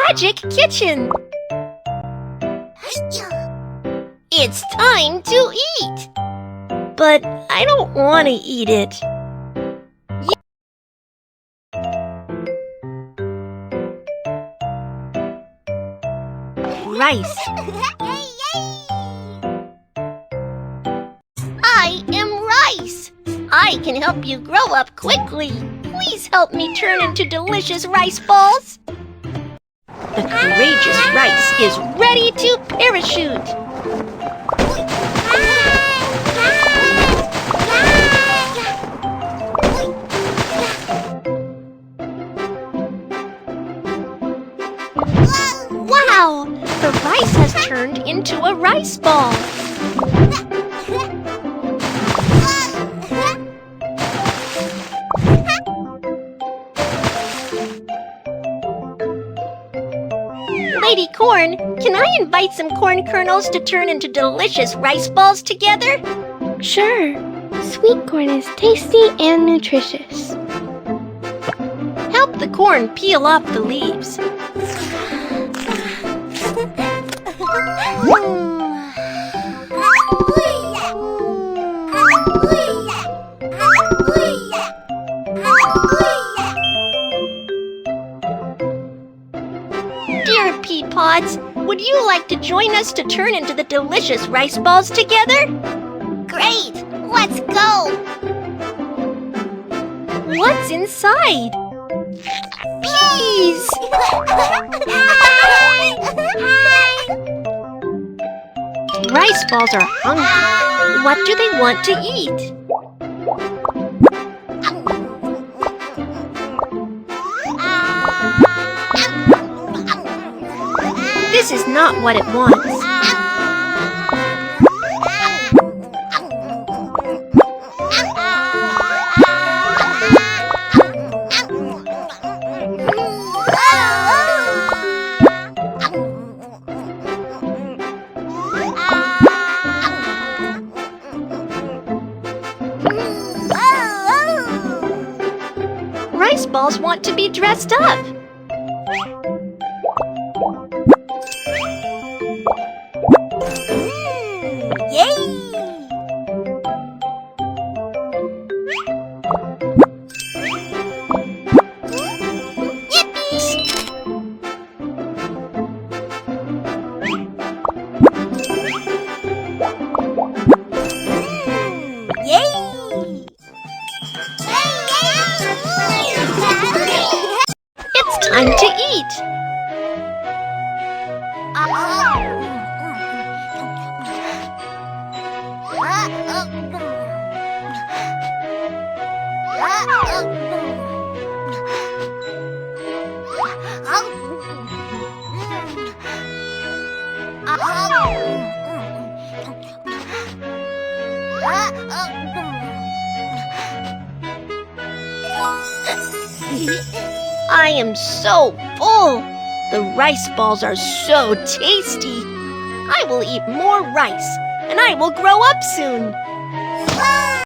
magic kitchen. It's time to eat. But I don't want to eat it. Rice. I am Rice. I can help you grow up quickly. Please help me turn into delicious rice balls. The courageous Rice is ready to parachute. Wow! The rice has turned into a rice ball. Lady Corn, can I invite some corn kernels to turn into delicious rice balls together? Sure. Sweet corn is tasty and nutritious. Help the corn peel off the leaves. Dear pea pods, would you like to join us to turn into the delicious rice balls together? Great! Let's go! What's inside? Peas! Rice balls are hungry. What do they want to eat? This is not what it wants. Rice balls want to be dressed up. It's time to eat. I am so full. The rice balls are so tasty. I will eat more rice, and I will grow up soon.